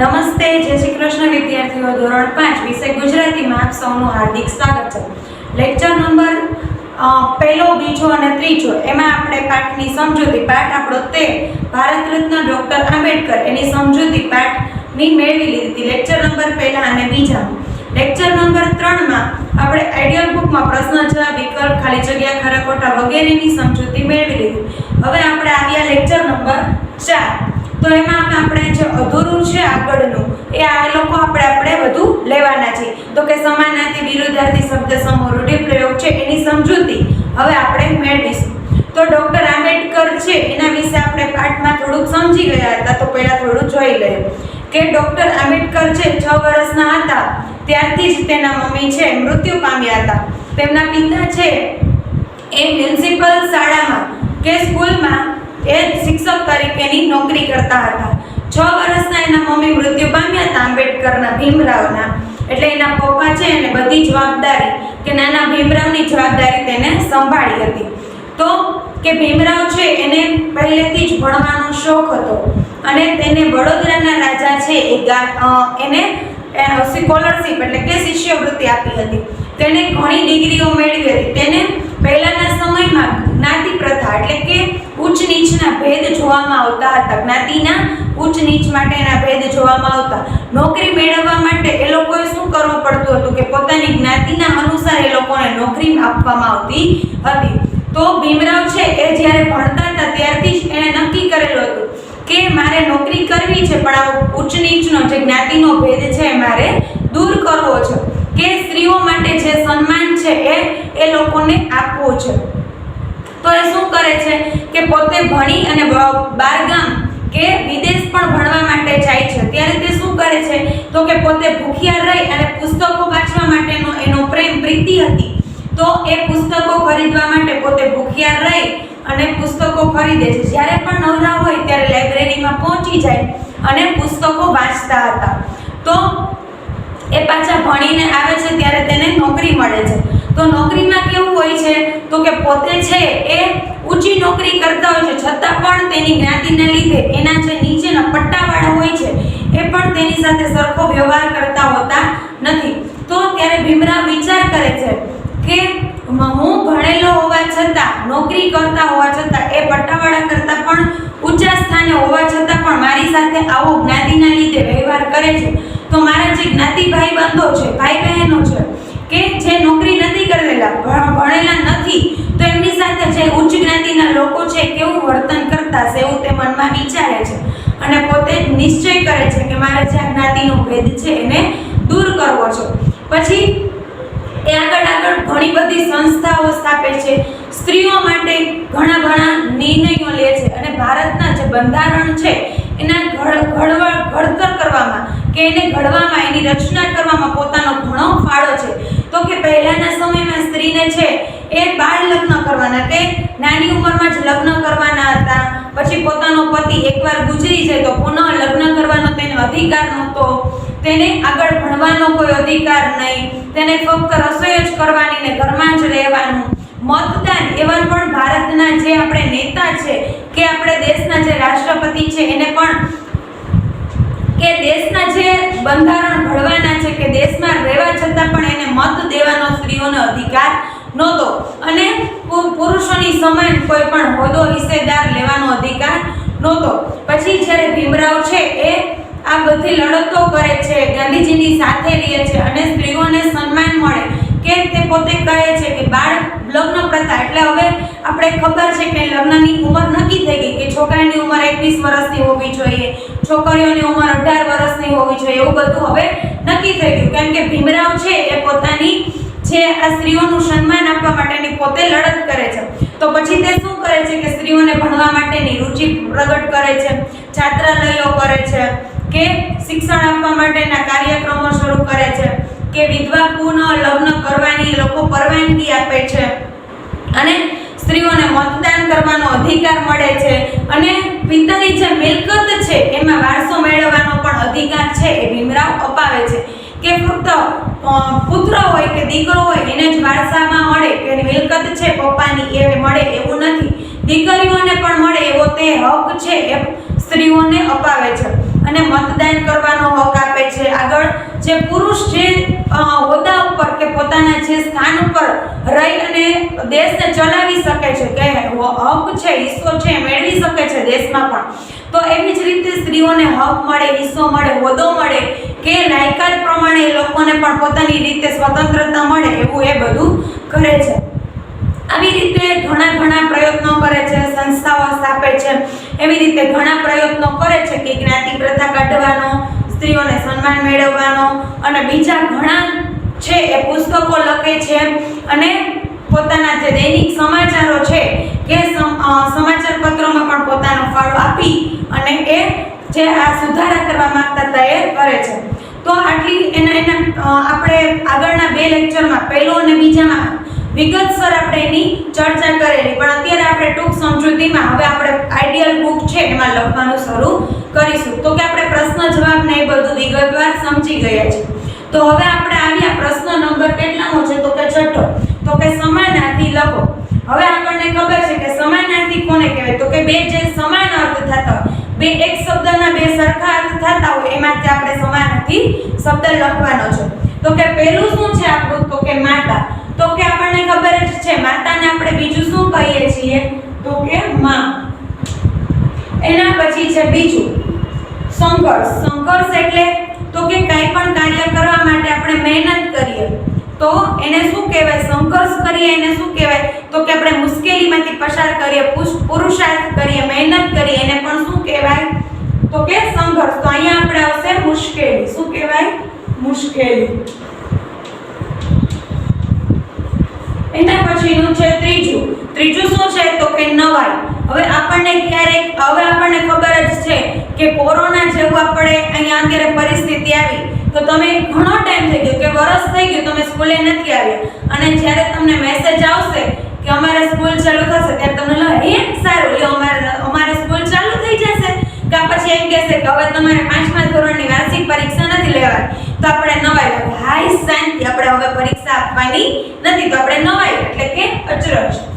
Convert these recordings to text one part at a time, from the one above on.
નમસ્તે, જય શ્રી કૃષ્ણ વિદ્યાર્થીઓ. ધોરણ 5 વિષય ગુજરાતીમાં આપ સૌનું હાર્દિક સ્વાગત છે. લેક્ચર નંબર પહેલો, બીજો અને ત્રીજો એમાં આપણે પાઠની સમજૂતી, પાઠ આપણો 13 ભારત રત્ન ડોક્ટર આંબેડકર એની સમજૂતી પાઠની મેળવી લીધી. લેક્ચર નંબર પહેલા અને બીજામાં. લેક્ચર નંબર 3 માં આપણે આઈડિયલ બુકમાં પ્રશ્ન જવાબ, વિકલ્પ, ખાલી જગ્યા, ખરા ખોટા વગેરેની સમજૂતી મેળવી લીધી. હવે આપણે આવ્યા લેક્ચર નંબર 4. તો એમાં આપણે જે અધૂરું છે આગળનું એ આ લોકો આપણે બધું લેવાના છે. તો કે સમાનાર્થી, વિરુદ્ધાર્થી, શબ્દ સમૂહ, રૂઢિપ્રયોગ છે એની સમજૂતી હવે આપણે મેળવીશું. તો ડોક્ટર આંબેડકર છે એના વિશે આપણે પાઠમાં થોડુંક સમજી ગયા હતા. તો પહેલા થોડું જોઈ લઈએ કે ડોક્ટર આંબેડકર છે 6 વર્ષના હતા ત્યારથી જ તેના મમ્મી છે મૃત્યુ પામ્યા હતા. તેમના પિતા છે એ મ્યુનિસિપલ શાળામાં કે સ્કૂલમાં એ શિક્ષક તરીકેની નોકરી કરતા હતા. 6 વર્ષના એના મમ્મી મૃત્યુ પામ્યા હતા આંબેડકરના, ભીમરાવના. એટલે એના પપ્પા છે એને બધી જવાબદારી કે નાના ભીમરાવની જવાબદારી તેને સંભાળી હતી. તો કે ભીમરાવ છે એને પહેલેથી જ ભણવાનો શોખ હતો અને તેને વડોદરાના રાજા છે એને સ્કોલરશિપ એટલે કે શિષ્યવૃત્તિ આપી હતી. તેને ઘણી ડિગ્રીઓ મેળવી હતી. તેને પહેલાના સમયમાં જ્ઞાતિ પ્રથા એટલે કે ઉચ્ચ નીચના ભેદ જોવામાં આવતા હતા. જ્ઞાતિના ઉચ્ચ નીચ માટેના ભેદ જોવામાં આવતા. નોકરી મેળવવા માટે એ લોકોએ શું કરવું પડતું હતું કે પોતાની જ્ઞાતિના અનુસાર એ લોકોને નોકરી આપવામાં આવતી હતી. તો ભીમરાવ છે એ જ્યારે ભણતા હતા ત્યારથી જ એણે નક્કી કરેલું હતું કે મારે નોકરી કરવી છે, પણ આ ઉચ્ચ નીચનો જે જ્ઞાતિનો ભેદ છે એ મારે દૂર કરવો છે, કે સ્ત્રીઓ માટે જે સન્માન છે એ લોકોને આપવું છે. તો એ શું કરે છે કે પોતે ભણી અને બહારગામ કે વિદેશ પણ ભણવા માટે જાય છે. ત્યારે તે શું કરે છે તો કે પોતે ભૂખ્યા રહી અને પુસ્તકો વાંચવા માટેનો એનો પ્રીતિ હતી. તો એ પુસ્તકો ખરીદવા માટે પોતે ભૂખ્યા રહી અને પુસ્તકો ખરીદે છે. જ્યારે પણ નવરા હોય ત્યારે લાઇબ્રેરીમાં પહોંચી જાય અને પુસ્તકો વાંચતા હતા. તો એ પાછા ભણીને આવે છે ત્યારે તેને નોકરી મળે છે. તો નોકરીમાં કેવું હોય છે તો કે પોતે છે એ ઊંચી નોકરી કરતા હોય છે, છતાં પણ તેની જ્ઞાતિના લીધે એના જે નીચેના પટ્ટાવાળા હોય છે એ પણ તેની સાથે સરખો વ્યવહાર કરતા હોતા નથી. તો ત્યારે ભીમરાવ વિચાર કરે છે કે હું ભણેલો હોવા છતાં, નોકરી કરતા હોવા છતાં, એ પટ્ટાવાળા કરતા પણ ઊંચા સ્થાને હોવા છતાં પણ મારી સાથે આવો જ્ઞાતિના લીધે વ્યવહાર કરે છે. તો મારા જે જ્ઞાતિ ભાઈબંધો છે, ભાઈ બહેનો છે કે જે નોકરી નથી કરેલા, ભણેલા નથી, તો એમની સાથે જે ઉચ્ચ જ્ઞાતિના લોકો છે કેવું વર્તન કરતા હશે એવું તે મનમાં વિચારે છે અને પોતે નિશ્ચય કરે છે કે મારે જે જ્ઞાતિનો ભેદ છે એને દૂર કરવો છે. પછી એ આગળ ઘણી બધી સંસ્થાઓ સ્થાપે છે, સ્ત્રીઓ માટે ઘણા નિર્ણયો લે છે અને ભારતના જે બંધારણ છે એના ઘડતર કરવામાં કે એને ઘડવામાં, એની રચના કરવામાં પોતાનો ઘણો ફાળો છે. તો કે પહેલાના સમયમાં સ્ત્રીને છે એ બાળ લગ્ન કરવાના, કે નાની ઉંમરમાં જ લગ્ન કરવાના હતા. પછી પોતાનો પતિ એકવાર ગુજરી જાય તો પુનઃ લગ્ન કરવાનો તેને અધિકાર નહોતો. તેને આગળ ભણવાનો કોઈ અધિકાર નહીં. તેને ફક્ત રસોઈ જ કરવાની ને ઘરમાં જ રહેવાનું. મતદાન એવા પણ ભારતના જે આપણે નેતા છે કે આપણે દેશના જે રાષ્ટ્રપતિ છે એને પણ કે દેશના જે બંધારણ ઘડવાના છે કે દેશમાં રહેવા છતાં પણ એને મત દેવાનો સ્ત્રીઓનો અધિકાર નહોતો અને પુરુષોની સમાન કોઈ પણ હોદ્દો હિસ્સેદાર લેવાનો અધિકાર નહોતો. પછી જ્યારે ભીમરાવ છે એ આ બધી લડતો કરે છે, ગાંધીજીની સાથે રહે છે અને સ્ત્રીઓને સન્માન મળે, કે તે પોતે કહે છે કે બાળ લગ્ન પ્રથા એટલે હવે આપણે ખબર છે કે લગ્નની ઉંમર નક્કી થઈ ગઈ કે છોકરાની ઉંમર 21 વર્ષની હોવી જોઈએ, છોકરીઓની ઉંમર 18 વર્ષની હોવી જોઈએ, એવું બધું હવે નક્કી થઈ ગયું. કારણ કે ભીમરાવ છે એ પોતાની જે આ સ્ત્રીઓનું સન્માન આપવા માટેની પોતે લડત કરે છે. તો પછી તે શું કરે છે કે સ્ત્રીઓને ભણવા માટેની રુચિ પ્રગટ કરે છે, છાત્રાલયો કરે છે, કે શિક્ષણ આપવા માટેના કાર્યક્રમો શરૂ કરે છે, કે વિધવા પુનઃ લગ્ન કરવાની લોકો પરવાનગી આપે છે અને સ્ત્રીઓને મતદાન કરવાનો અધિકાર મળે છે અને પિતાની જે મિલકત છે એમાં વારસો મેળવવાનો પણ અધિકાર છે એ ભીમરાવ અપાવે છે. કે ફક્ત પુત્ર હોય કે દીકરો હોય એને જ વારસામાં મળે કે મિલકત છે પપ્પાની એ મળે એવું નથી. દીકરીઓને પણ મળે એવો તે હક છે એ સ્ત્રીઓને અપાવે છે. અને મતદાન કરવાનો હક આપે છે. આગળ જે પુરુષ જે હોદ્દા ઉપર કે પોતાના જે સ્થાન ઉપર રહી અને દેશને ચલાવી શકે છે, કે હક છે, હિસ્સો છે, મેળવી શકે છે દેશમાં પણ, તો એવી જ રીતે સ્ત્રીઓને હક મળે, હિસ્સો મળે, હોદ્દો મળે, કે લાયકાત પ્રમાણે એ લોકોને પણ પોતાની રીતે સ્વતંત્રતા મળે, એવું એ બધું કરે છે. આવી રીતે ઘણા પ્રયત્નો કરે છે, સંસ્થાઓ સ્થાપે છે. એવી રીતે ઘણા પ્રયત્નો કરે છે કે જ્ઞાતિ પ્રથા કાઢવાનો, સ્ત્રીઓને સન્માન મેળવવાનો, અને બીજા ઘણા છે એ પુસ્તકો લખે છે અને પોતાના જે દૈનિક સમાચારો છે કે સમાચાર પત્રોમાં પણ પોતાનો ફાળો આપી અને એ જે આ સુધારા કરવા માંગતા હતા એ કરે છે. તો આટલી આપણે આગળના 2 લેક્ચરમાં પહેલો અને બીજામાં વિગતસર આપણે એની ચર્ચા કરેલી, પણ અત્યારે આપણે ટૂંક સમજૂતીમાં હવે આપણે આઈડિયલ બુક છે એમાં લખવાનું શરૂ કરીશું. તો કે આપણે પ્રશ્ન જવાબ ને એ બધું વિગતવાર સમજી ગયા છે. તો હવે આપણે આવ્યા પ્રશ્ન નંબર કેટલામો છે? તો કે 6. તો કે સમાનાર્થી લખો. હવે આપણને ખબર છે કે સમાનાર્થી કોને કહેવાય? તો કે બે જે સમાન અર્થ થતા હોય, બે એક શબ્દના બે સરખા અર્થ થતા હોય, એમાંથી આપણે સમાનાર્થી શબ્દ લખવાનો છે. તો કે પહેલું શું છે આપણું? તો કે માતા. તો કે આપણને ખબર જ છે માતાને આપણે બીજું શું કહીએ છીએ? તો કે માં. એના પછી છે બીજું સંઘર્ષ. સંઘર્ષ એટલે તો કે કંઈ પણ કાર્ય કરવા માટે આપણે મહેનત કરીએ તો એને શું કહેવાય? સંઘર્ષ કરીએ એને શું કહેવાય? તો કે આપણે મુશ્કેલીમાંથી પસાર કરીએ, પુરુષાર્થ કરીએ, મહેનત કરીએ, એને પણ શું કહેવાય? તો કે સંઘર્ષ. તો અહીંયા આપણે આવશે મુશ્કેલી. શું કહેવાય? મુશ્કેલી. એના પછીનું છે ત્રીજું. ત્રીજું શું છે? તો કે નવાઈ. હવે આપણને ખબર જ છે કે કોરોના જેવું આપણે અહીંયા અત્યારે પરિસ્થિતિ આવી, તો તમે ઘણો ટાઈમ થઈ ગયો કે વર્ષ થઈ ગયું તમે સ્કૂલે નથી આવ્યા, અને જ્યારે તમને મેસેજ આવશે કે અમારે સ્કૂલ ચાલુ થશે ત્યારે તમને લાગે સારું લ્યો અમારે સ્કૂલ ચાલુ થઈ જશે, કે પછી એમ કહેશે કે હવે તમારે 5મા ધોરણની વાર્ષિક પરીક્ષા નથી લેવાની, તો આપણે નવાઈ લાગે. હાય શાંતિ, આપણે હવે પરીક્ષા આપવાની નથી, તો આપણે નવાઈ એટલે કે અચરજ.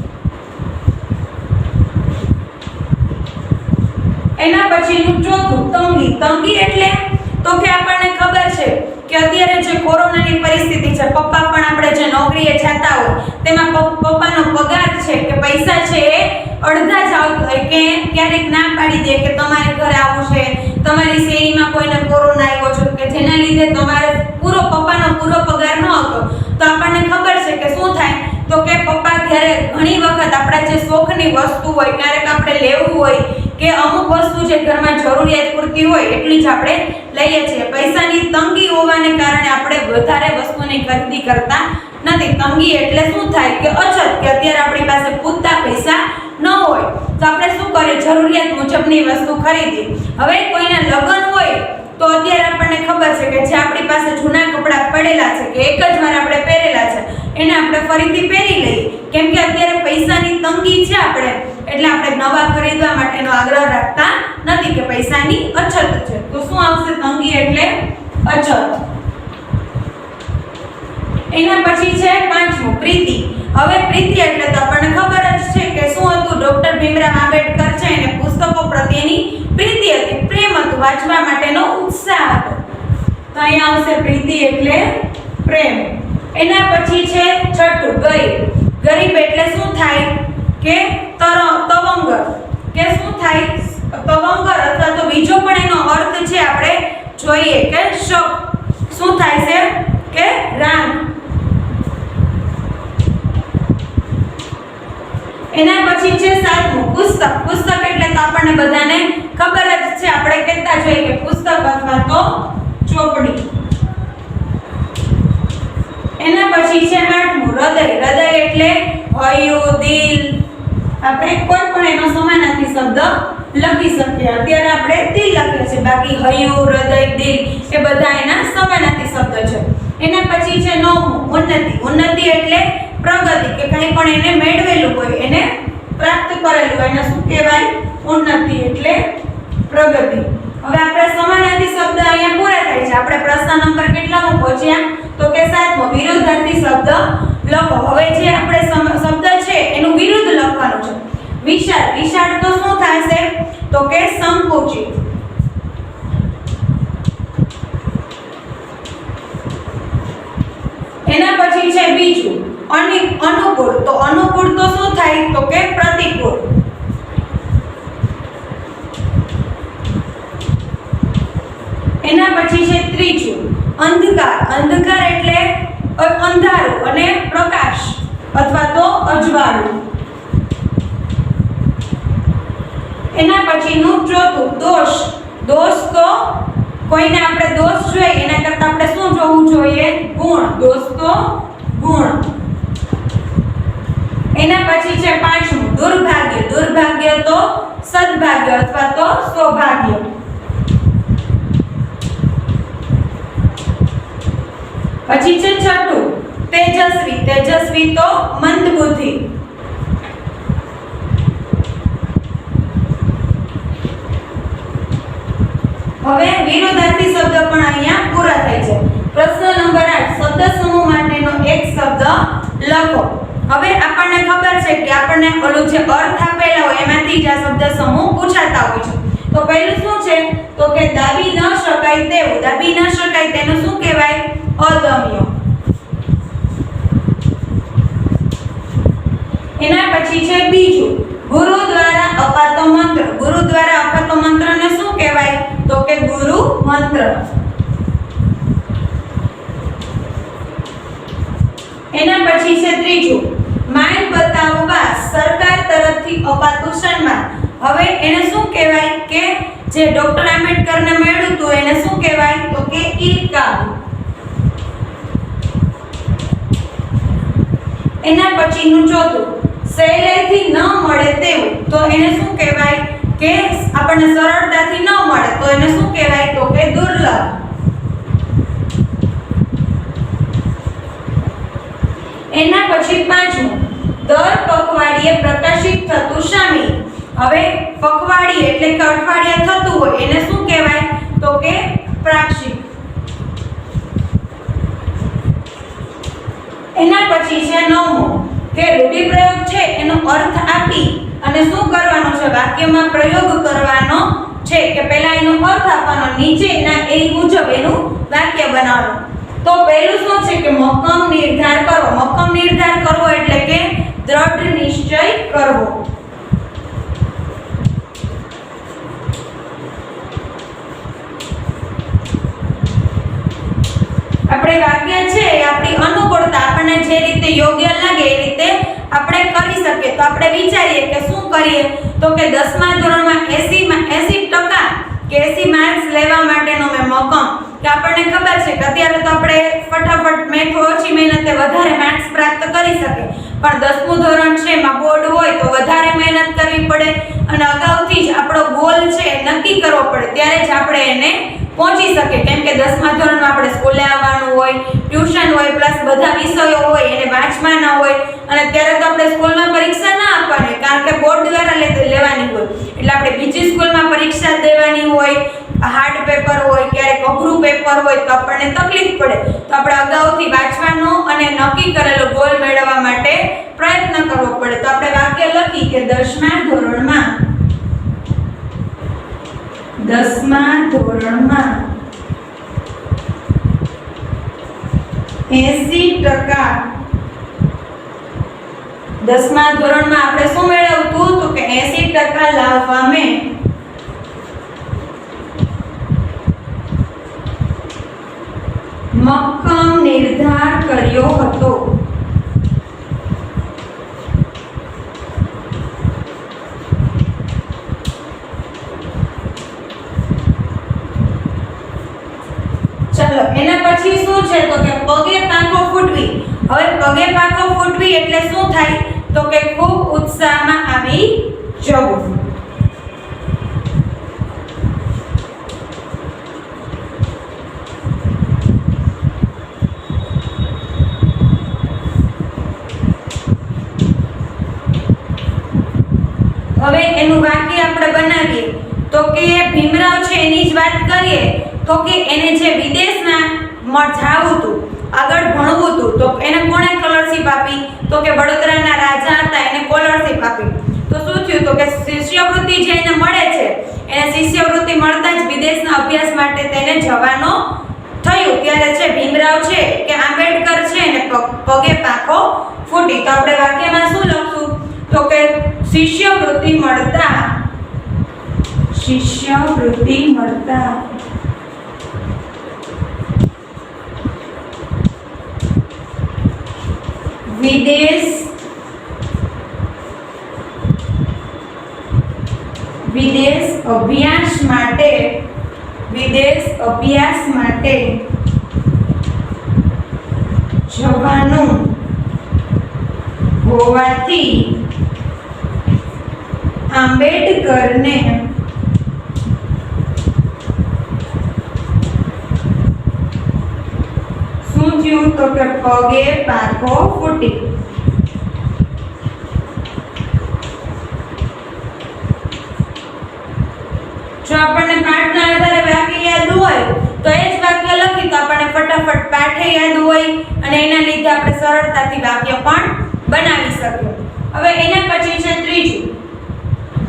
એના પછીનું ચોથું તંગી. તંગી એટલે તો કે આપણને ખબર છે કે અત્યારે જે કોરોનાની પરિસ્થિતિ છે, પપ્પા પણ આપણે જે નોકરીએ જતા હોય તેમાં પપ્પાનો પગાર છે કે પૈસા છે એ અડધા જ આવતા હોય, કે ક્યારેક ના પાડી દે કે તમારે ઘરે આવું છે, તમારી શેરીમાં કોઈને કોરોના આવ્યો છે, કે જેના લીધે તમારે પપ્પાનો પૂરો પગાર ન હતો, તો આપણને ખબર છે કે શું થાય? તો કે પપ્પા જ્યારે ઘણી વખત આપણા જે શોખની વસ્તુ હોય, ક્યારેક આપણે લેવું હોય કે અમુક વસ્તુ જે ઘરમાં જરૂરિયાત પૂરતી હોય એટલી જ આપણે લઈએ છીએ. પૈસાની તંગી હોવાને કારણે આપણે વધારે વસ્તુની ખરીદી કરતા નથી. તંગી એટલે શું થાય? કે અછત, કે અત્યારે આપણી પાસે પૂરતા પૈસા ન હોય તો આપણે શું કરીએ? જરૂરિયાત મુજબની વસ્તુ ખરીદી. હવે કોઈના લગ્ન હોય તો અત્યારે આપણને ખબર છે કે જે આપણી પાસે જૂના કપડાં પડેલા છે કે એક જ વાર આપણે પહેરેલા છે એને આપણે ફરીથી પહેરી લઈએ, કેમ કે અત્યારે પૈસાની તંગી છે આપણે, એટલે આપણે નવા ખરીદવા માટેનો આગ્રહ રાખતા નથી કે પૈસાની અછત છે. તો શું આવશે? તંગી એટલે અછત. એના પછી છે 5મું પ્રીતિ. હવે પ્રીતિ એટલે તો આપણને ખબર જ છે કે શું હતું? ડોક્ટર ભીમરાવ આંબેડકર છે એને પુસ્તકો પ્રત્યેની પ્રીતિ હતી, પ્રેમ હતું, વાંચવા માટેનો ઉત્સાહ હતો. તો અહીંયા આવશે પ્રીતિ એટલે પ્રેમ. એના પછી છે 6થું ગરીબ. ગરીબ એટલે શું થાય? કે તવંગર, કે શું થાય? તવંગર અથવા તો બીજો પણ એનો અર્થ છે આપણે જોઈએ કે શક. શું થાય છે? કે રાંગ. એના પછી છે 7મું પુસ્તક. પુસ્તક એટલે તો આપણને બધાને ખબર જ છે, આપણે કહેતા જોઈએ કે પુસ્તક અથવા તો ચોપડી. એના પછી છે 8મું હૃદય. હૃદય એટલે હૈયું, દિલ. આપણે કોઈ પણ એનો સમાનાર્થી શબ્દ લખી શકીએ. અત્યારે આપણે દિલ લખીએ છીએ, બાકી હૈયું, હૃદય, દિલ એ બધા એના સમાનાર્થી શબ્દ છે. એના પછી છે 9મું ઉન્નતિ. ઉન્નતિ એટલે પ્રગતિ, કે કંઈ પણ એને મેળવેલું હોય, એને પ્રાપ્ત કરેલું હોય, એને શું કહેવાય? ઉન્નતિ એટલે પ્રગતિ. હવે આપણે સમાનાર્થી શબ્દ અહીંયા પૂરા થાય છે. આપણે પ્રશ્ન નંબર કેટલામાં પહોંચ્યા? તો કે 7મો વિરુદ્ધાર્થી શબ્દ લખો. હવે જે આપણે શબ્દ છે એનું વિરુદ્ધ લખવાનું છે. વિશાળ. વિશાળ તો શું થશે? તો કે સંકુચિત. અનુકૂળ, તો અનુકૂળ તો શું થાય તો કે પ્રતિકૂળ. એના પછી છે ત્રીજું અંધકાર. અંધકાર એટલે અંધારું અને પ્રકાશ અથવા તો અજવાળું. એના પછીનું ચોથું દોષ. દોષ તો કોઈને આપણે દોષ જોઈએ એના કરતા આપણે શું જોવું જોઈએ? ગુણ. દોષ તો ગુણ. એના પછી છે પાંચમું દુર્ભાગ્ય. દુર્ભાગ્ય તો સદભાગ્ય અથવા તો સૌભાગ્ય. પછી છે છઠ્ઠું તેજસ્વી. તેજસ્વી તો મંદબુદ્ધિ. હવે વિરોધાર્થી શબ્દ પણ અહીંયા પૂરા થાય છે. પ્રશ્ન નંબર 8 શબ્દ સમૂહ માટેનો એક શબ્દ લખો. હવે આપણને ખબર છે કે આપણને ઓલું જે અર્થ આપેલા હોય એમાંથી જ આ શબ્દ સમૂહ પૂછાતા હોય છે. તો પહેલું શું છે તો કે દાબી ન શકાય તેવું. દાબી ન શકાય તેનું શું કહેવાય? અદમ્ય. એના પછી છે બીજું ગુરુ દ્વારા અપાતો મંત્ર. ગુરુ દ્વારા અપાતો મંત્રને શું કહેવાય તો કે ગુરુ મંત્ર. એના પછી છે ત્રીજું માન બતાવવા સરકાર તરફથી અપાતું સન્માન. હવે એને શું કહેવાય કે જે ડોક્ટર આંબેડકરને મળ્યું હતું એને શું કહેવાય તો કે ઇલકાબ. એના પછીનું ચોથું સહેલાઈથી ન મળે તેવું. તો એને શું કહેવાય કે આપણને સરળતાથી ન મળે તો એને શું કહેવાય તો કે દુર્લભ. એના પછી પાંચમું દર પખવાડિયે પ્રકાશિત થતું શામિલ. હવે પખવાડિયે એટલે કે અઠવાડિયે થતું હોય એને શું કહેવાય તો કે પ્રાક્ષિક. એના પછી છે નવમું કે રૂઢિપ્રયોગ છે એનો અર્થ આપી અને શું કરવાનું છે? વાક્યમાં પ્રયોગ કરવાનો છે કે પહેલા એનો અર્થ આપવાનો, નીચેના એ મુજબ એનું વાક્ય બનાવવાનું. તો પહેલું શું છે કે મક્કમ નિર્ધાર કરો. મક્કમ નિર્ધાર કરવો એટલે કે દ્રઢ નિશ્ચય કરવો. આપણે વાક્ય છે આપણી અનુકૂળતા, આપણને જે રીતે યોગ્ય લાગે એ રીતે આપણે કરી શકીએ. તો આપણે વિચારીએ કે શું કરીએ તો કે 10મા ધોરણમાં 80% કે 80 માર્ક્સ લેવા માટેનો મેં મક્કમ. કે આપણને ખબર છે કે અત્યારે તો આપણે ફટાફટ મેં ઓછી મહેનતે વધારે માર્ક્સ પ્રાપ્ત કરી શકીએ, પણ 10મું ધોરણ છે એમાં બોર્ડ હોય તો વધારે મહેનત કરવી પડે અને અગાઉથી જ આપણો ગોલ છે નક્કી કરવો પડે, ત્યારે જ આપણે એને પહોંચી શકે. કેમ કે 10મા ધોરણમાં આપણે સ્કૂલે આવવાનું હોય, ટ્યુશન હોય, પ્લસ બધા વિષયો હોય એને વાંચવાના હોય અને ત્યારે તો આપણે સ્કૂલમાં પરીક્ષા ના આપવાની, કારણ કે બોર્ડ દ્વારા લેવાની હોય. એટલે આપણે બીજી સ્કૂલમાં પરીક્ષા દેવાની હોય, હાર્ડ પેપર હોય, ક્યારેક અઘરું પેપર હોય તો આપણને તકલીફ પડે. તો આપણે અગાઉથી વાંચવાનો અને નક્કી કરેલો ગોલ મેળવવા માટે પ્રયત્ન કરવો પડે. તો આપણે વાક્ય લખી કે 10મા ધોરણમાં 80%. 10મા ધોરણમાં આપણે શું મેળવતું તો કે 80% લાવવા મેં મક્કમ નિર્ધાર કર્યો હતો. ચલો એના પછી શું છે તો કે પગે પાંખો ફૂટવી. હવે પગે પાંખો ફૂટવી એટલે શું થાય તો કે ખૂબ ઉત્સાહમાં આવી જવું. હવે એનું વાક્ય આપણે બનાવીએ તો કે ભીમરાવ છે એની જ વાત કરીએ તો કે એને જે વિદેશમાં જાવું હતું, આગળ ભણવું હતું, તો એને કોણે સ્કોલરશિપ આપી તો કે વડોદરાના રાજા હતા એને સ્કોલરશિપ આપી. તો શું થયું તો કે શિષ્યવૃત્તિ જે એને મળે છે, એને શિષ્યવૃત્તિ મળતા જ વિદેશના અભ્યાસ માટે તેને જવાનો થયું. ત્યારે છે ભીમરાવ છે કે આંબેડકર છે એને પગે પાંખો ફૂટી. તો આપણે વાક્યમાં શું લખશું? તો કે શિષ્યવૃત્તિ મળતા વિદેશ અભ્યાસ માટે જવાનું હોવાથી આંબેડકરને શું થયું? તો કે પગે પાકો ફૂટી. જો આપણને પાઠના આધારે વાક્ય યાદ હોય તો એ જ વાક્ય લખી તો આપણને ફટાફટ પાઠે યાદ હોય અને એના લીધે આપણે સરળતાથી વાક્ય પણ બનાવી શકીએ. હવે એના પછી છે ત્રીજું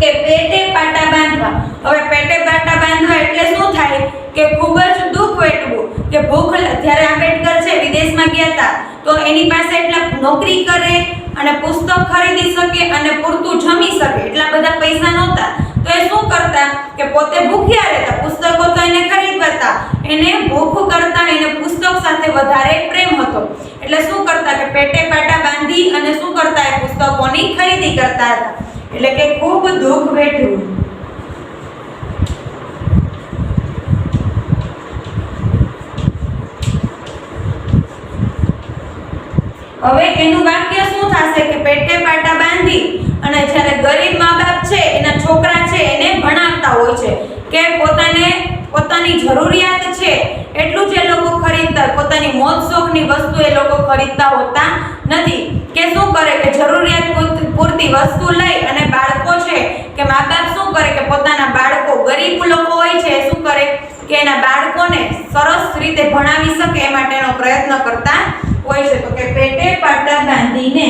કે પેટે પાટા બાંધવા. હવે પેટે પાટા બાંધવા એટલે શું થાય કે ખૂબ જ દુઃખ વેઠવું કે ભૂખ. જ્યારે આંબેડકર છે વિદેશમાં ગયા હતા તો એની પાસે એટલા નોકરી કરે અને પુસ્તક ખરીદી શકે અને પૂરતું જમી શકે એટલા બધા પૈસા નહોતા. તો એ શું કરતા કે પોતે ભૂખ્યા રહેતા, પુસ્તકો તો એને ખરીદતા, એને ભૂખ કરતા એને પુસ્તક સાથે વધારે પ્રેમ હતો. એટલે શું કરતા કે પેટે પાટા બાંધી અને શું કરતા એ પુસ્તકોની ખરીદી કરતા હતા. એટલે કે ખૂબ દુઃખ વેઠવું. હવે એનું વાક્ય શું થશે કે પેટે પાટા બાંધી અને જ્યારે ગરીબ મા-બાપ છે એના છોકરા છે એને ભણાવતા હોય છે કે પોતાની જરૂરિયાત છે એટલું જ એ લોકો ખરીદતા, પોતાની મોજ શોખની વસ્તુ એ લોકો ખરીદતા હોતા નથી. કે શું કરે કે જરૂરિયાત પૂરતી વસ્તુ લઈ અને બાળકો છે કે મા-બાપ શું કરે કે પોતાના બાળકો ગરીબ લોકો હોય છે શું કરે કે એના બાળકોને સરસ રીતે ભણાવી શકે એ માટેનો પ્રયત્ન કરતા હોય છે. તો કે પેટે પાટા બાંધીને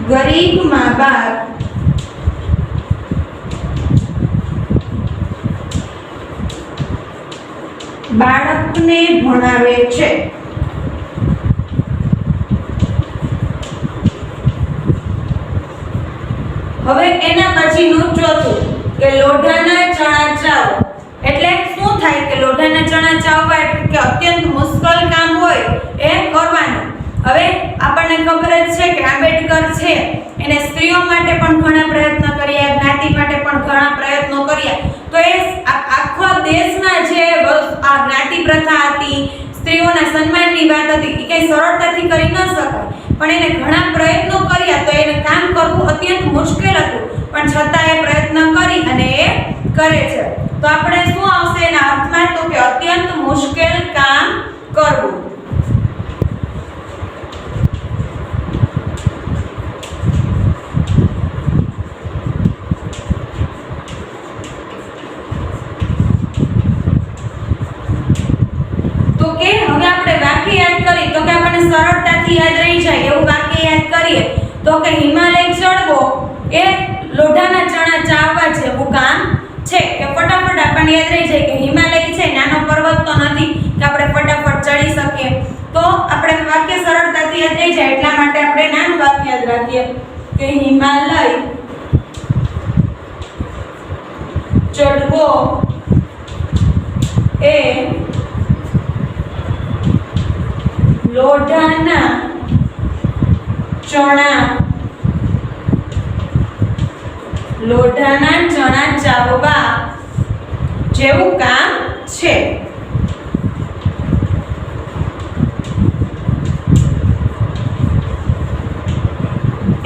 ગરીબ મા-બાપ બાળકને ભણાવે છે. હવે એના પછીનું ચોથું કે લોઢાના ચણા ચાવ. એટલે શું થાય કે લોઢાના ચણા ચાવવા એટલે કે અત્યંત મુશ્કેલ કામ હોય એ કરવાનું. હવે આપણને ખબર જ છે કે આંબેડકર છે એને સ્ત્રીઓ માટે પણ ઘણા પ્રયત્ન કર્યા, જ્ઞાતિ માટે પણ ઘણા પ્રયત્નો કર્યા. તો એ આખા દેશમાં જે આ જ્ઞાતિ પ્રથા હતી, સ્ત્રીઓના સન્માનની વાત હતી એ કઈ સરળતાથી કરી ન શકાય, પણ એને ઘણા પ્રયત્નો કર્યા. તો એને કામ કરવું અત્યંત મુશ્કેલ હતું પણ છતાં એ પ્રયત્ન કરી અને એ કરે છે. તો આપણે શું આવશે એના અર્થમાં? તો કે અત્યંત મુશ્કેલ કામ કરવું. તો કે હવે આપણે વાક્ય યાદ કરી તો કે આપણને સરળતાથી યાદ રહી જાય એવું વાક્ય યાદ કરીએ તો કે હિમાલય ચડવો એ લોઢાના ચણા ચાવવા જેવું કામ છે. કે ફટાફટ આપણને યાદ રહી જાય કે હિમાલય છે નાનો પર્વત તો નથી કે આપણે ફટાફટ ચડી શકીએ. તો આપણે વાક્ય સરળતાથી યાદ રહી જાય એટલા માટે આપણે નાનું વાક્ય યાદ રાખીએ કે હિમાલય ચડવો એ લોઢાના ચણા ચાવવા જેવું કામ છે.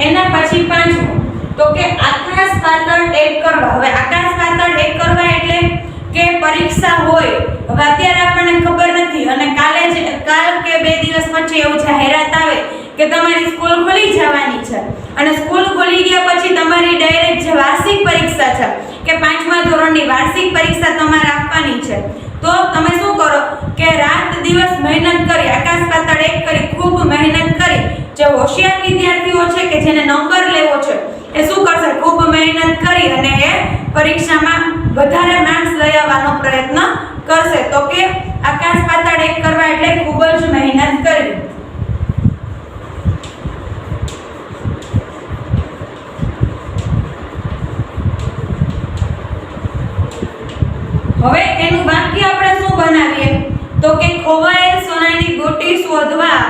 એના પછી પાંચમું તો કે આકાશ પાતળ એક કરવા. હવે આકાશ પાતળ એક કરવા એટલે કે પરીક્ષા હોય. હવે અત્યારે આપણને ખબર નથી અને કાલ કે 2 દિવસ પછી એવું જાહેરાત આવે કે તમારી સ્કૂલ ખુલી જવાની છે અને સ્કૂલ ખુલી ગયા પછી તમારી ડાયરેક્ટ જે વાર્ષિક પરીક્ષા છે કે 5મા ધોરણની વાર્ષિક પરીક્ષા તમારે આપવાની છે. તો તમે શું કરો કે રાત દિવસ મહેનત કરી, આકાશ પાતળ એક કરી, ખૂબ મહેનત કરી. જે હોશિયાર વિદ્યાર્થીઓ છે કે જેને નંબર લેવો છે એ શું કરશે? ખૂબ મહેનત કરી અને એ પરીક્ષામાં વધારે માર્ક્સ લઈ આવવાનો પ્રયત્ન કરશે. તો કે આકાશ પાતાળ એક કરવા એટલે ખૂબ જ મહેનત કરવી. હવે એનું વાક્ય આપણે શું બનાવીએ? તો કે ખોવાયેલ સોનાની બુટ્ટી શોધવા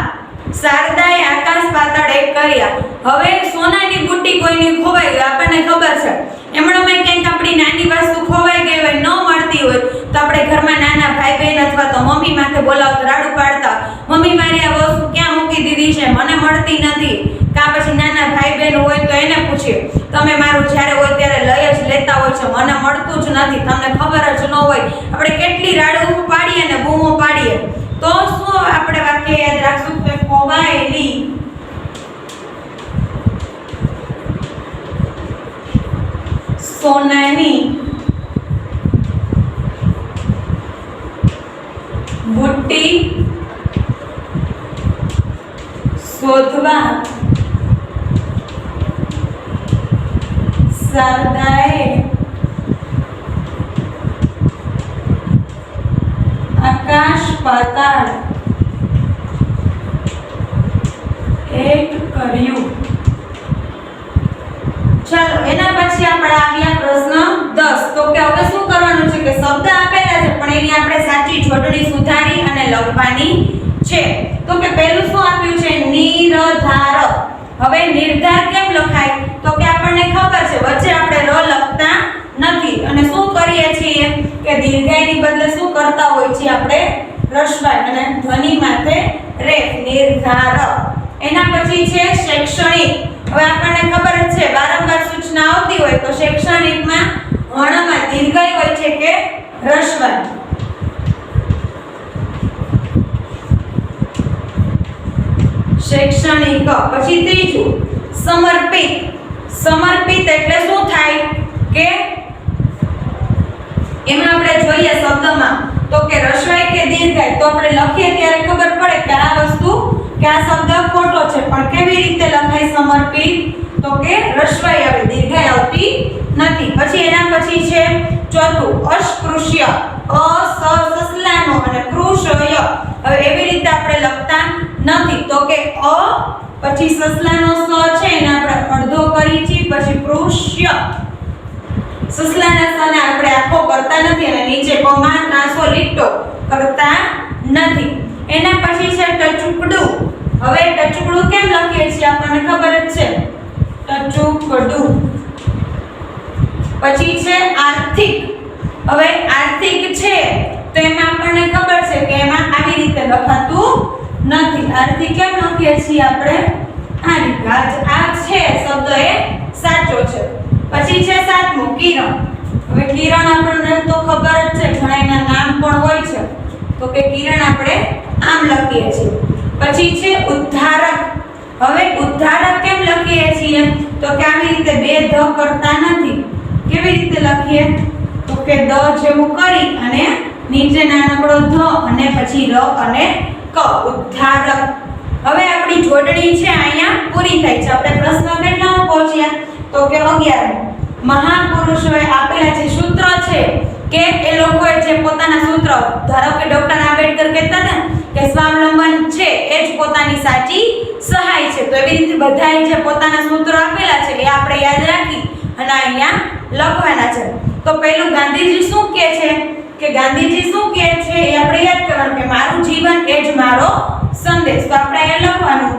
શારદાએ આકાશ પાતાળ એક કર્યા. હવે સોનાની બુટ્ટી કોઈની ખોવાઈ ગઈ, આપણને ખબર છે. એમણામાં ક્યાંક આપણી નાની વસ્તુ ખોવાઈ ગઈ હોય, ન મળતી હોય, તો આપણે ઘરમાં નાના ભાઈ બહેન અથવા તો મમ્મી માથે બોલાવતા, રાડું પાડતા, મમ્મી મારી આ વસ્તુ ક્યાં મૂકી દીધી છે, મને મળતી નથી. કાં પછી નાના ભાઈ બહેન હોય તો એને પૂછીએ, તમે મારું જ્યારે હોય ત્યારે લઈ જ લેતા હોય છે, મને મળતું જ નથી, તમને ખબર જ ન હોય. આપણે કેટલી રાડું પાડીએ ને બૂમો પાડીએ. તો શું આપણે વાક્ય યાદ રાખશું કે ખોવાયેલી સોનાની બુટ્ટી શોધવા શારદાએ આકાશ પાતાળ એક કર્યું. ચાલો એના પછી આપણે આવ્યા પ્રશ્ન 10. તો કે હવે શું કરવાનું છે કે શબ્દ આપેલા છે પણ એની આપણે સાચી જોડણી સુધારી અને લખવાની છે. તો કે પહેલું શું આપ્યું છે? નિર્ધાર. હવે નિર્ધાર કેમ લખાય? તો કે આપણને ખબર છે વચ્ચે આપણે ર લખતા નથી અને શું કરીએ છીએ કે દીર્ઘાયની બદલે શું કરતા હોય છે આપણે રસ્વાય અને ધ્વનિ માથે રેફ. નિર્ધાર. એના પછી છે શૈક્ષણિક. હવે આપણને ખબર જ છે વારંવાર સૂચના આવતી હોય તો શૈક્ષણિકમાં વર્ણમાં દીર્ઘાય હોય છે કે રસ્વાય. શૈક્ષણિક. પછી ત્રીજું સમર્પિત. સમર્પિત એટલે શું થાય કે એમાં આપણે જોઈએ શબ્દમાં તો કે રસ્વાય કે દીર્ઘાય, તો આપણે લખીએ ત્યારે ખબર પડે કે આ વસ્તુ કે આ શબ્દ ખોટો છે. પણ કેવી રીતે લખાય સમર્પિત? તો કે રસ્વાય આવે, દીર્ઘાય આવતી નથી. પછી એના પછી છે ચોથું અસ્પૃશ્ય. અ સ સસલાનો અને કૃષય. હવે એવી રીતે આપણે લખતા નથી. તો કે અ પછી સસલાનો સ છે એને આપણે અડધો કરી છીએ, પછી પૃષ્ય. સસલાના સને આપણે આખો કરતા નથી અને નીચે કોમા ત્રાસો લીટો કરતા નથી. એના પછી છે ટચુકડું. હવે ટચુકડું કેમ લખીએ છીએ આપણને ખબર જ છે, ટચુકડું. પછી છે આર્થિક. હવે આર્થિક છે તો એમાં આપણને ખબર છે કે એમાં આવી રીતે લખાતું નથી. આર્થિક કેમ લખીએ છીએ આપણે આ રીતે. આ છે શબ્દ એ સાચો છે. પછી છે સાતમું કિરણ. હવે કિરણ આપણને તો ખબર જ છે, ઘણાના નામ પણ હોય છે. તો કે કિરણ આપણે આમ લખીએ છીએ. પછી છે ઉદ્ધારક. હવે ઉદ્ધારક કેમ લખીએ છીએ? તો કે આવી રીતે બે ધ કરતા નથી. કેવી રીતે લખીએ? તો કે દ જેવું કરી અને નીચે નાનકડો ધ અને પછી ર અને ક. ઉદ્ધારક. હવે આપણી જોડણી છે અહીંયા પૂરી થઈ છે. આપણે પ્રશ્ન કેટલામાં પહોંચ્યા? તો કે 11. મહાપુરુષોએ આપેલા જે સૂત્ર છે કે એ લોકોએ જે પોતાના સૂત્ર, ધારો કે ડોક્ટર આંબેડકર કહેતા ને કે સ્વાવલંબન છે એ જ પોતાની સાચી સહાય છે. તો એવી રીતે બધાએ જે પોતાના સૂત્રો આપેલા છે એ આપણે યાદ રાખી અને અહીંયા લખવાના છે. તો પહેલું ગાંધીજી શું કહે છે કે ગાંધીજી શું કહે છે એ આપણે યાદ કરવાનું કે મારું જીવન એ જ મારો સંદેશ. તો આપણે અહીંયા લખવાનું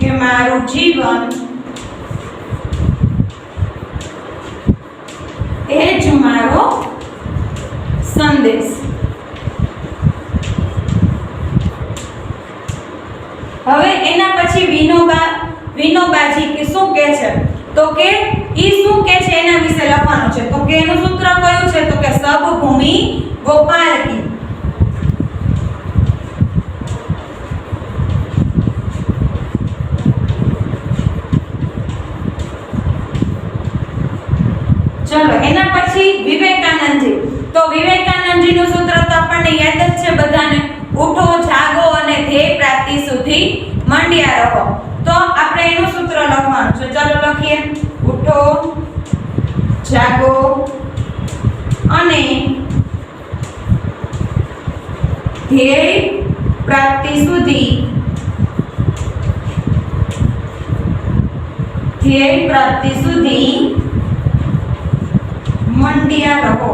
કે મારું જીવન એ જ મારો સંદેશ. હવે એના પછી વિનોબાજી કે શું કહે છે? તો કે ઈ શું કહે છે એના વિશે લખવાનું છે. તો કે એનું સૂત્ર કયું છે? તો કે સબ ભૂમિ ગોપાલ કી. ચલો એના પછી વિવેકાનંદજી. તો વિવેકાનંદજીનું સૂત્ર તો આપણને યાદ જ છે બધાને, ઉઠો જાગો અને ધ્યેય પ્રાપ્તિ સુધી મંડ્યા રહો. તો આપણે એનું સૂત્ર લખવાનું છે. ચાલો લખીએ. ઉઠો જાગો અને ધ્યેય પ્રાપ્તિ સુધી મંડ્યા રહો.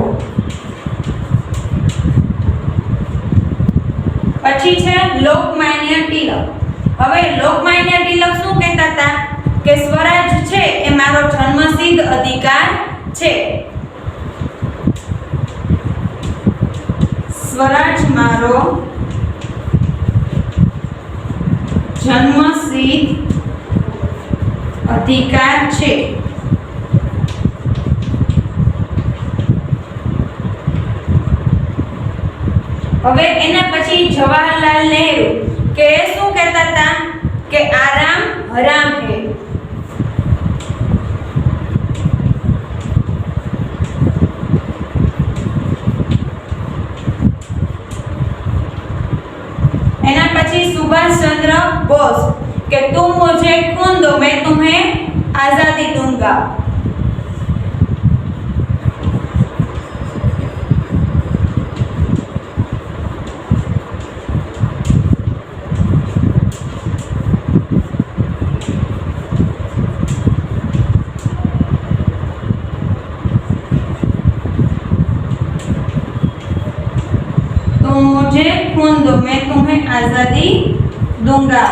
પછી છે લોકમાન્ય તિલક. હવે લોકમાન્ય તિલક શું કહેતા હતા કે સ્વરાજ છે એ મારો જન્મસિદ્ધ અધિકાર છે. સ્વરાજ મારો જન્મસિદ્ધ અધિકાર છે. હવે એના પછી જવાહરલાલ નહેરુ કે શું કહેતા હતા કે આરામ હરામ હે. એના પછી સુભાષચંદ્ર બોઝ કે तुम मुझे खून दो मैं तुम्हें आजादी दूंगा. तुम मुझे खून दो मैं तुम्हें आजादी दूंगा.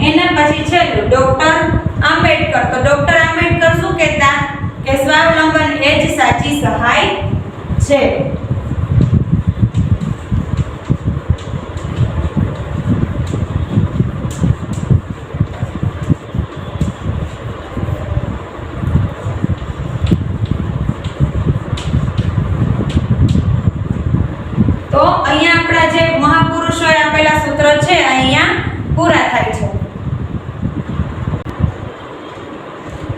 એના પછી છેલ્લું ડોક્ટર આંબેડકર. તો ડોક્ટર આંબેડકર શું કહેતા કે સ્વાવલંબન એ જ સાચી સહાય છે. તો અહીંયા આપણા જે મહાપુરુષોએ આપેલા સૂત્ર છે અહીંયા પૂરા થાય છે.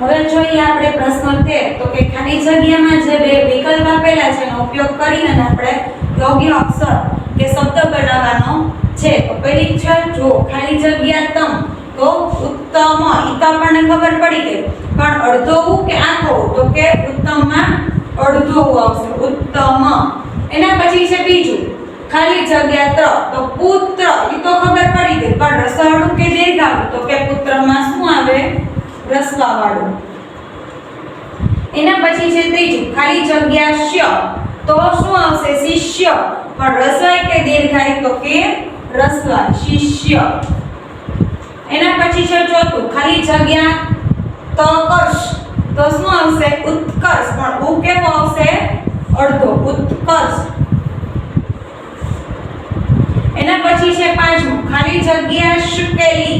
હવે જોઈએ આપણે પ્રશ્ન 13 તો કે ખાલી જગ્યામાં જે બે વિકલ્પ આપેલા છે એનો ઉપયોગ કરીને આપણે યોગ્ય અક્ષર કે શબ્દ બનાવવાનો છે. તો પહેલી છે જો ખાલી જગ્યા તમ તો ઉત્તમ. ઈ તો આપણને ખબર પડી ગઈ પણ અડધો કે આખો તો કે ઉત્તમમાં અડધો આવશે ઉત્તમ. એના પછી છે બીજું ખાલી જગ્યા ત્ર તો પુત્ર. ઈ તો ખબર પડી ગઈ પણ રસવાળું કે દીર્ઘાળું તો કે પુત્રમાં શું આવે રસવાવાળું. એના પછી છે ત્રીજું ખાલી જગ્યા શ તો શું આવશે શિષ્ય પણ રસવાય કે દીર્ઘાય તો કે રસવાય શિષ્ય. એના પછી છે ચોથું ખાલી જગ્યા તકર્ષ તો શું આવશે ઉત્કર્ષ પણ ઉ કેવો આવશે અડધો ઉત્કર્ષ. એના પછી છે પાંચમું ખાલી જગ્યા શુકેલી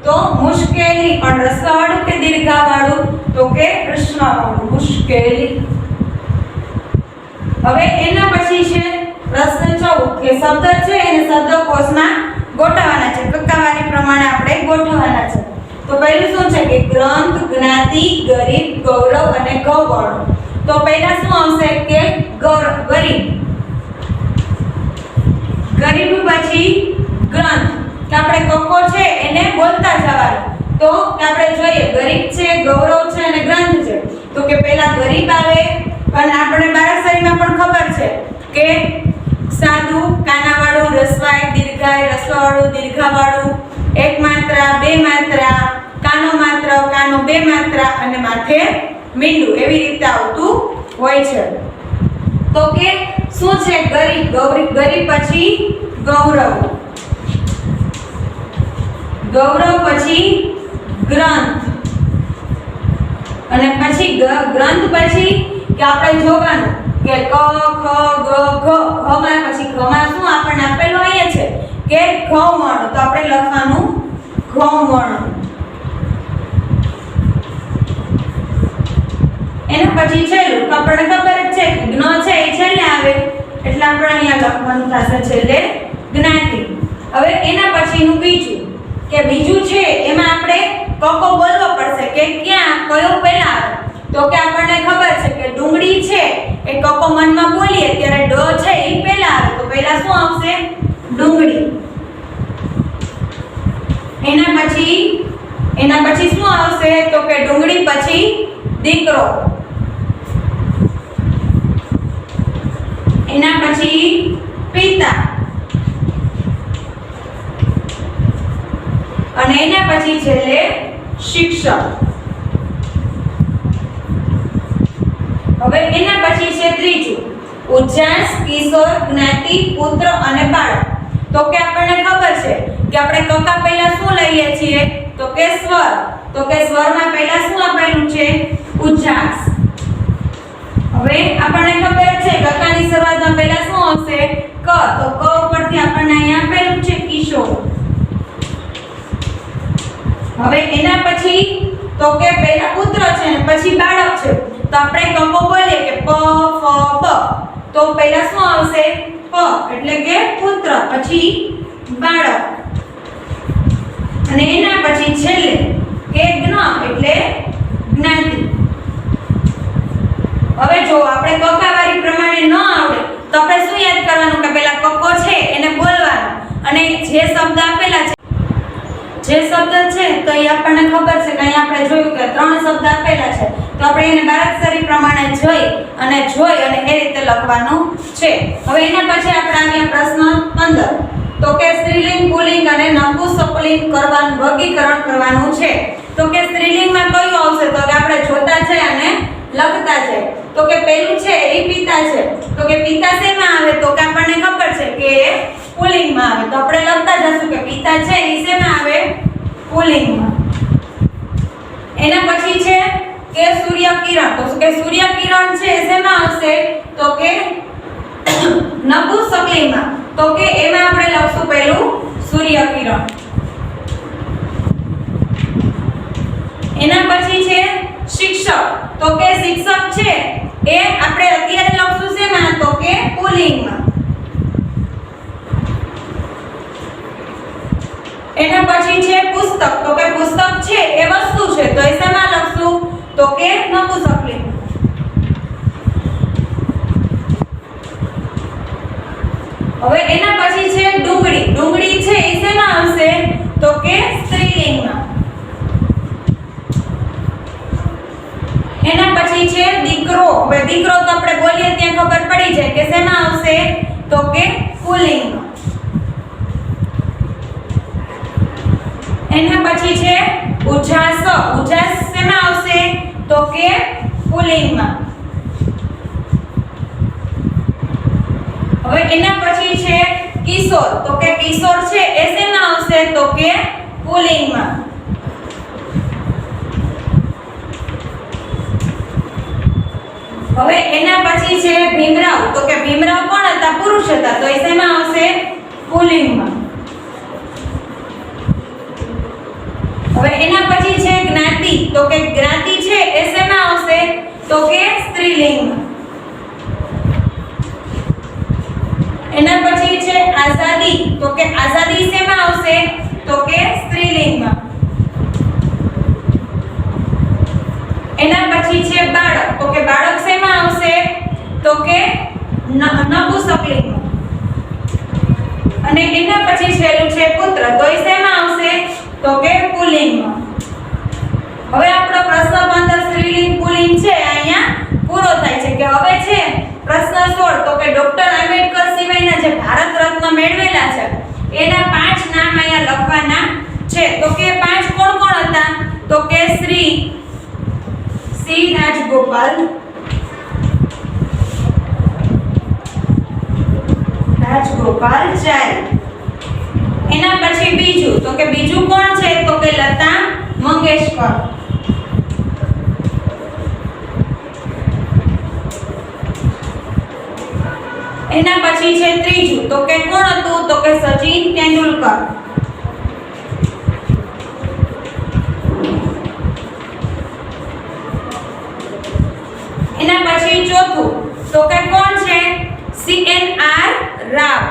તો મુશ્કેલી પણ રસવાળું કે દીર્ઘાવાળું તો કે રસવાળું મુશ્કેલી. હવે એના પછી છે પ્રશ્ન 14 કે શબ્દ છે એને શબ્દકોશમાં ગોઠવવાના છે. કક્કાવારી પ્રમાણે આપણે ગોઠવવાના છે. તો પહેલું શું છે કે ગ્રંથ જ્ઞાતિ ગરીબ ગૌરવ અને ગૌવર્ણ. તો પહેલા શું આવશે કે ગરીબ. ગરીબ પછી ગ્રંથ કે આપણે કક્કો છે એને બોલતા જવાનું. તો આપણે જોઈએ ગરીબ છે ગૌરવ છે અને ગ્રંથ છે તો કે પહેલા ગરીબ આવે. અને આપણે બારાક્ષરીમાં પણ ખબર છે કે સાદું કાનાવાળું રસવાય દીર્ઘાય રસવાવાળું દીર્ઘાવાળું એક માત્રા બે માત્રા કાનો માત્ર કાનો બે માત્રા અને માથે મીંડું એવી રીતે આવતું હોય છે. તો કે શું છે ગરીબ ગરીબ પછી ગૌરવ ગૌરવ પછી ગ્રંથ અને પછી ગ્રંથ પછી કે આપણે જોવાનું કે ક ખ ગ ઘ ઘમાં પછી ઘમાં શું આપણને આપેલું અહીંયા છે કે ઘઉંવર્ણ તો આપણે લખવાનું ઘઉંવર્ણ. એના પછી છેલ્લું તો આપણને ખબર જ છે કે જ્ઞ છે એ છેલ્લે આવે એટલે આપણે અહીંયા લખવાનું થશે છેલ્લે જ્ઞાતિ. હવે એના પછીનું બીજું છે એમાં આપણે કકો બોલવો પડશે કે ક્યાં કયો પહેલા આવે. તો કે આપણને ખબર છે કે ડુંગળી છે એ કકો મનમાં બોલીએ ત્યારે ડ છે એ પહેલા આવે તો પહેલા શું આવશે ડુંગળી. એના પછી શું આવશે તો કે ડુંગળી પછી દીકરો. એના પછી પિતા અને એના પછી છેલ્લે શિક્ષક। હવે એના પછી છે ત્રીજું ઉજાસ, કિશોર, જ્ઞાતિ, પુત્ર અને બાળક। તો કે આપણને ખબર છે કે આપણે કકા પહેલા શું લઈએ છીએ તો કે સ્વર। તો કે સ્વરમાં પહેલા શું આપેલું છે ઉજાસ। હવે આપણને ખબર છે કકાની શરૂઆતમાં પહેલા શું આવશે ક। તો ક ઉપરથી આપણને અહીંયા આપેલું છે કિશોર। હવે એના પછી તો કે પહેલા પુત્ર છે ને પછી બાળક છે। તો આપણે કકો બોલીએ કે પ ફ બ તો પહેલા શું આવશે પ એટલે કે પુત્ર પછી બાળક અને એના પછી છેલ્લે કે જ્ઞ એટલે જ્ઞાતિ। હવે જો આપણે કકાવારી પ્રમાણે ન આવડે તો આપણે શું યાદ કરવાનું કે પહેલા કકો છે એને બોલવાનો અને જે શબ્દ આપેલા છે જે શબ્દ છે તો એ આપણને ખબર છે કે અહીં આપણે જોયું કે 3 શબ્દ આપેલા છે તો આપણે એને બારાક્ષરી પ્રમાણે જોઈ અને એ રીતે લખવાનું છે। હવે એના પછી આપણે આવ્યા પ્રશ્ન 15 તો કે સ્ત્રીલિંગ પુલ્લિંગ અને નપુંસકલિંગ કરવાનું વર્ગીકરણ કરવાનું છે। તો કે સ્ત્રીલિંગમાં કયું આવશે તો કે આપણે જોતા છે અને લખતા છે। તો કે પહેલું છે એ પિતા છે। તો કે પિતા શેમાં આવે તો કે આપણને ખબર છે કે પુલ્લિંગમાં આવે। તો આપણે લખતા જશું કે પિતા છે એ શેમાં આવે પુલ્લિંગમાં। એના પછી છે કે સૂર્ય કિરણ। તો કે સૂર્ય કિરણ છે એ શેમાં આવશે તો કે નપુંસકલિંગમાં। તો કે એમાં આપણે લખશું પહેલું સૂર્ય કિરણ। એના પછી છે શિક્ષક। તો કે શિક્ષક છે એ આપણે અત્યારે લખશું શેમાં તો કે પુલ્લિંગમાં। એના પછી છે પુસ્તક। તો કે પુસ્તક છે એ વસ્તુ છે તો એ શેમાં લખશું તો કે નપુંસકલિંગમાં। હવે એના પછી છે ડુંગળી। ડુંગળી છે એ શેમાં આવશે તો કે સ્ત્રીલિંગમાં। એના પછી છે દીકરો। હવે દીકરો તો આપણે બોલીએ ત્યાં ખબર પડી જાય કે શેમાં આવશે તો કે પુલ્લિંગમાં। એના પછી છે ઉજાસ। ઉજાસ શેમાં આવશે તો કે પુલ્લિંગમાં। હવે એના પછી છે કિશોર। તો કે કિશોર છે એ શેમાં આવશે તો કે પુલ્લિંગમાં। હવે એના પછી છે ભીમરાવ। તો કે ભીમરાવ કોણ હતા પુરુષ હતા તો એ શેમાં આવશે પુલ્લિંગમાં। હવે એના પછી છે જ્ઞાતિ। તો કે જ્ઞાતિ છે એ શેમાં આવશે તો કે સ્ત્રીલિંગમાં। એના પછી છે આઝાદી। તો કે આઝાદી શેમાં આવશે તો કે સ્ત્રીલિંગમાં। એના પછી છે બાળક। તો કે બાળક શેમાં આવશે તો કે નપુંસકલિંગમાં। અને એના પછી છેલ્લું છે પુત્ર। તો એ શેમાં આવશે તો કે પુલ્લિંગમાં। હવે આપણો પ્રશ્ન 15 સ્ત્રીલિંગ પુલ્લિંગ છે અહીંયા પૂરો થાય છે કે હવે છે પ્રશ્ન 16 તો કે ડોક્ટર આંબેડકર સિવાયના જે ભારત રત્ન મેળવેલા છે એના 5 નામ અહીંયા લખવાના છે। તો કે 5 કોણ કોણ હતા તો કે શ્રી રાજગોપાલચારી। એના પછી બીજું તો કે બીજું કોણ છે તો કે લતા મંગેશકર। એના પછી છે ત્રીજું તો કે કોણ હતું તો કે સચિન તેંડુલકર। એના પછી ચોથું તો કે કોણ છે CNR રાવ।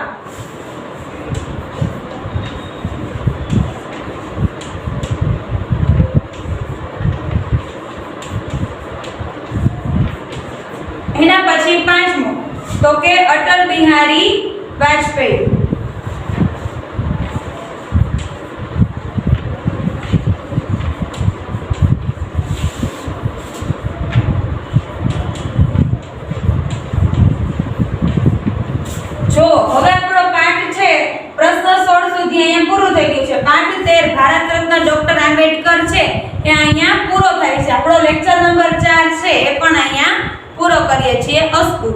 એના પછી પાંચમું તો કે અટલ બિહારી વાજપેયી। સુધી અહીંયા પૂરું થઈ ગયું છે. પાઠ 13 ભારત રત્ન ડોક્ટર આંબેડકર છે એ અહીંયા પૂરો થાય છે. આપણો લેક્ચર નંબર 4 છે એ પણ અહીંયા પૂરો કરીએ છીએ. અસ્તુ.